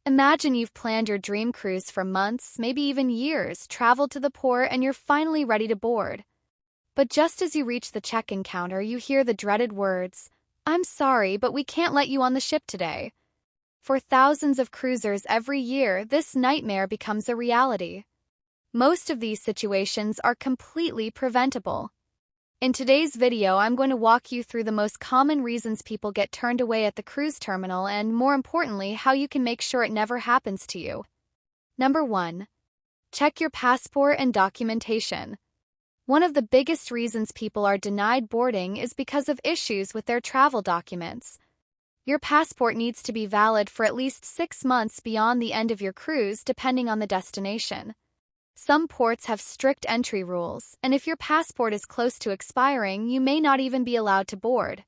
Imagine you've planned your dream cruise for months, maybe even years, traveled to the port, and you're finally ready to board. But just as you reach the check-in counter, you hear the dreaded words, "I'm sorry, but we can't let you on the ship today." For thousands of cruisers every year, this nightmare becomes a reality. Most of these situations are completely preventable. In today's video, I'm going to walk you through the most common reasons people get turned away at the cruise terminal and, more importantly, how you can make sure it never happens to you. Number 1. Check your passport and documentation. One of the biggest reasons people are denied boarding is because of issues with their travel documents. Your passport needs to be valid for at least 6 months beyond the end of your cruise, depending on the destination. Some ports have strict entry rules, and if your passport is close to expiring, you may not even be allowed to board.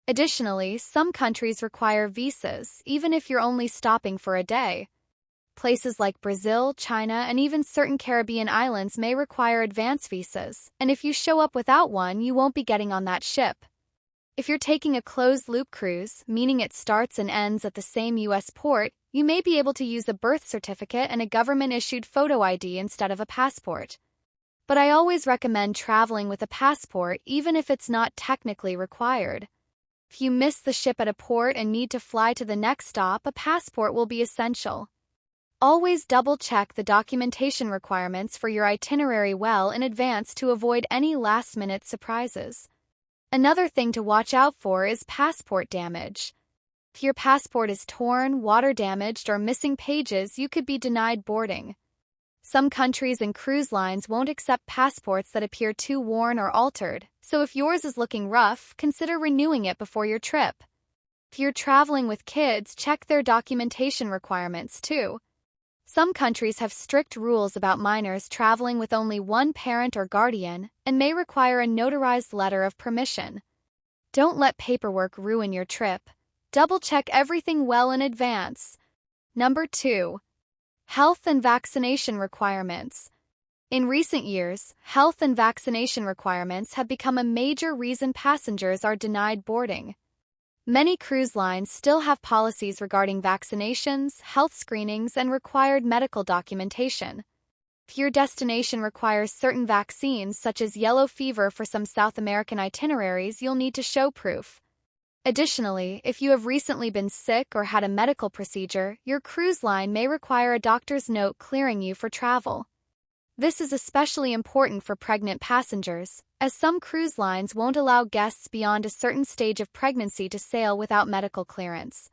Additionally, some countries require visas, even if you're only stopping for a day. Places like Brazil, China, and even certain Caribbean islands may require advance visas, and if you show up without one, you won't be getting on that ship. If you're taking a closed-loop cruise, meaning it starts and ends at the same U.S. port, you may be able to use a birth certificate and a government-issued photo ID instead of a passport. But I always recommend traveling with a passport even if it's not technically required. If you miss the ship at a port and need to fly to the next stop, a passport will be essential. Always double-check the documentation requirements for your itinerary well in advance to avoid any last-minute surprises. Another thing to watch out for is passport damage. If your passport is torn, water-damaged, or missing pages, you could be denied boarding. Some countries and cruise lines won't accept passports that appear too worn or altered, so if yours is looking rough, consider renewing it before your trip. If you're traveling with kids, check their documentation requirements too. Some countries have strict rules about minors traveling with only one parent or guardian and may require a notarized letter of permission. Don't let paperwork ruin your trip. Double-check everything well in advance. Number 2. Health and vaccination requirements. In recent years, health and vaccination requirements have become a major reason passengers are denied boarding. Many cruise lines still have policies regarding vaccinations, health screenings, and required medical documentation. If your destination requires certain vaccines, such as yellow fever for some South American itineraries, you'll need to show proof. Additionally, if you have recently been sick or had a medical procedure, your cruise line may require a doctor's note clearing you for travel. This is especially important for pregnant passengers, as some cruise lines won't allow guests beyond a certain stage of pregnancy to sail without medical clearance.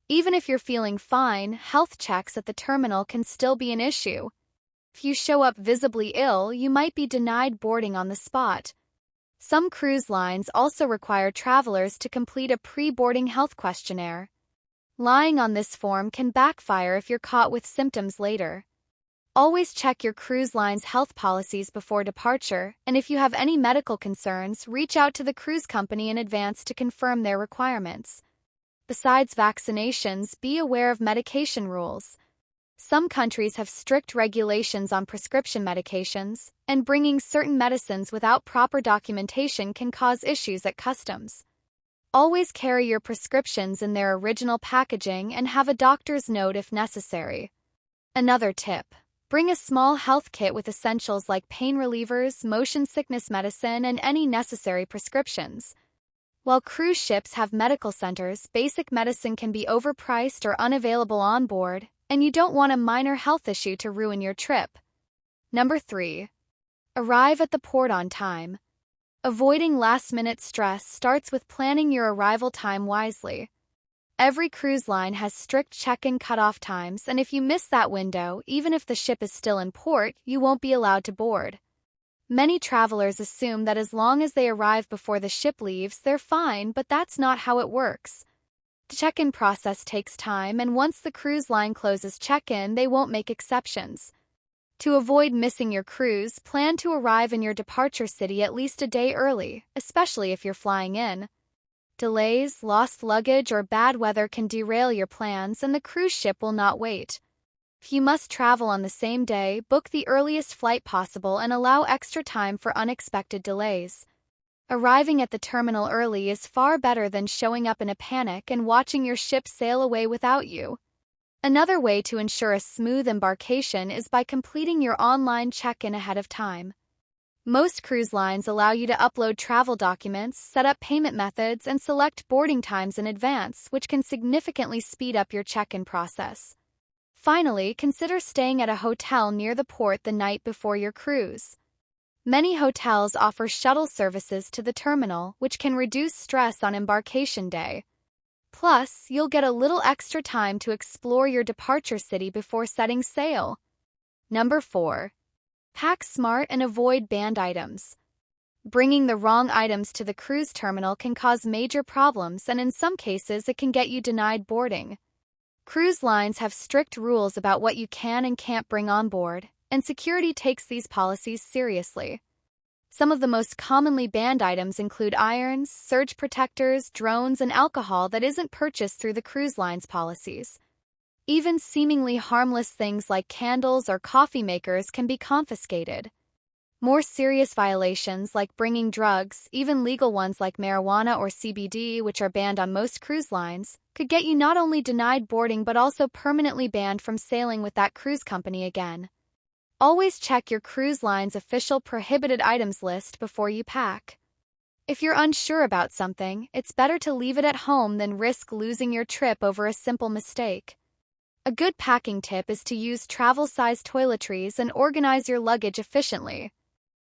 Even if you're feeling fine, health checks at the terminal can still be an issue. If you show up visibly ill, you might be denied boarding on the spot. Some cruise lines also require travelers to complete a pre-boarding health questionnaire. Lying on this form can backfire if you're caught with symptoms later. Always check your cruise line's health policies before departure, and if you have any medical concerns, reach out to the cruise company in advance to confirm their requirements. Besides vaccinations, be aware of medication rules. Some countries have strict regulations on prescription medications, and bringing certain medicines without proper documentation can cause issues at customs. Always carry your prescriptions in their original packaging and have a doctor's note if necessary. Another tip: bring a small health kit with essentials like pain relievers, motion sickness medicine, and any necessary prescriptions. While cruise ships have medical centers, basic medicine can be overpriced or unavailable on board, and you don't want a minor health issue to ruin your trip. Number 3. Arrive at the port on time. Avoiding last-minute stress starts with planning your arrival time wisely. Every cruise line has strict check-in cutoff times, and if you miss that window, even if the ship is still in port, you won't be allowed to board. Many travelers assume that as long as they arrive before the ship leaves, they're fine, but that's not how it works. The check-in process takes time, and once the cruise line closes check-in, they won't make exceptions. To avoid missing your cruise, plan to arrive in your departure city at least a day early, especially if you're flying in. Delays, lost luggage, or bad weather can derail your plans, and the cruise ship will not wait. If you must travel on the same day, book the earliest flight possible and allow extra time for unexpected delays. Arriving at the terminal early is far better than showing up in a panic and watching your ship sail away without you. Another way to ensure a smooth embarkation is by completing your online check-in ahead of time. Most cruise lines allow you to upload travel documents, set up payment methods, and select boarding times in advance, which can significantly speed up your check-in process. Finally, consider staying at a hotel near the port the night before your cruise. Many hotels offer shuttle services to the terminal, which can reduce stress on embarkation day. Plus, you'll get a little extra time to explore your departure city before setting sail. Number 4. Pack smart and avoid banned items. Bringing the wrong items to the cruise terminal can cause major problems, and in some cases it can get you denied boarding. Cruise lines have strict rules about what you can and can't bring on board, and security takes these policies seriously. Some of the most commonly banned items include irons, surge protectors, drones, and alcohol that isn't purchased through the cruise line's policies. Even seemingly harmless things like candles or coffee makers can be confiscated. More serious violations like bringing drugs, even legal ones like marijuana or CBD, which are banned on most cruise lines, could get you not only denied boarding but also permanently banned from sailing with that cruise company again. Always check your cruise line's official prohibited items list before you pack. If you're unsure about something, it's better to leave it at home than risk losing your trip over a simple mistake. A good packing tip is to use travel-sized toiletries and organize your luggage efficiently.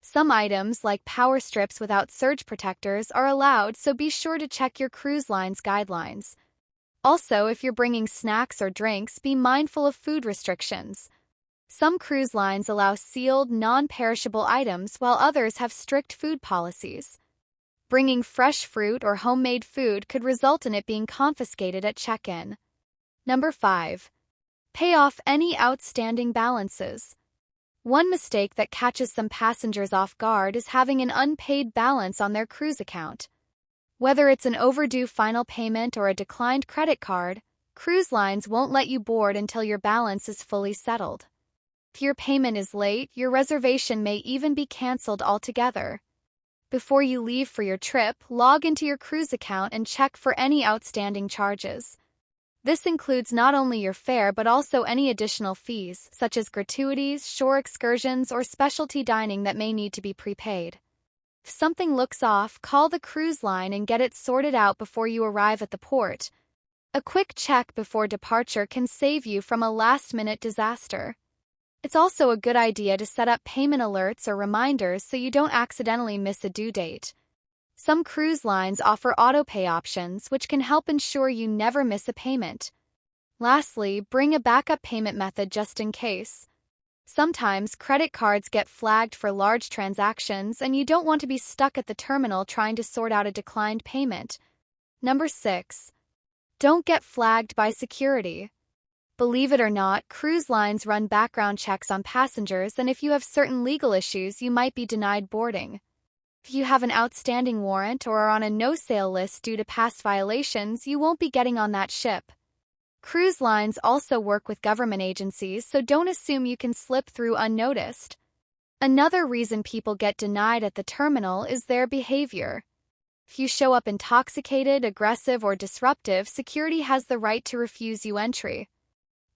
Some items, like power strips without surge protectors, are allowed, so be sure to check your cruise line's guidelines. Also, if you're bringing snacks or drinks, be mindful of food restrictions. Some cruise lines allow sealed, non-perishable items, while others have strict food policies. Bringing fresh fruit or homemade food could result in it being confiscated at check-in. Number 5. Pay off any outstanding balances. One mistake that catches some passengers off guard is having an unpaid balance on their cruise account. Whether it's an overdue final payment or a declined credit card, cruise lines won't let you board until your balance is fully settled. If your payment is late, your reservation may even be canceled altogether. Before you leave for your trip, log into your cruise account and check for any outstanding charges. This includes not only your fare but also any additional fees, such as gratuities, shore excursions, or specialty dining that may need to be prepaid. If something looks off, call the cruise line and get it sorted out before you arrive at the port. A quick check before departure can save you from a last-minute disaster. It's also a good idea to set up payment alerts or reminders so you don't accidentally miss a due date. Some cruise lines offer autopay options, which can help ensure you never miss a payment. Lastly, bring a backup payment method just in case. Sometimes credit cards get flagged for large transactions, and you don't want to be stuck at the terminal trying to sort out a declined payment. Number 6. Don't get flagged by security. Believe it or not, cruise lines run background checks on passengers, and if you have certain legal issues, you might be denied boarding. If you have an outstanding warrant or are on a no-sail list due to past violations, you won't be getting on that ship. Cruise lines also work with government agencies, so don't assume you can slip through unnoticed. Another reason people get denied at the terminal is their behavior. If you show up intoxicated, aggressive, or disruptive, security has the right to refuse you entry.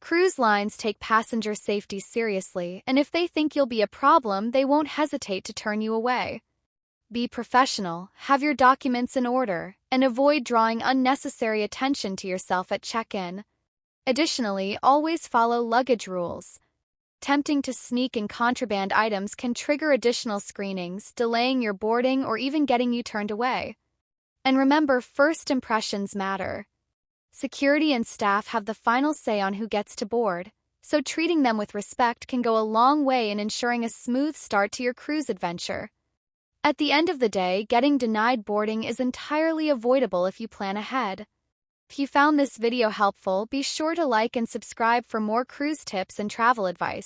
Cruise lines take passenger safety seriously, and if they think you'll be a problem, they won't hesitate to turn you away. Be professional, have your documents in order, and avoid drawing unnecessary attention to yourself at check-in. Additionally, always follow luggage rules. Attempting to sneak in contraband items can trigger additional screenings, delaying your boarding or even getting you turned away. And remember, first impressions matter. Security and staff have the final say on who gets to board, so treating them with respect can go a long way in ensuring a smooth start to your cruise adventure. At the end of the day, getting denied boarding is entirely avoidable if you plan ahead. If you found this video helpful, be sure to like and subscribe for more cruise tips and travel advice.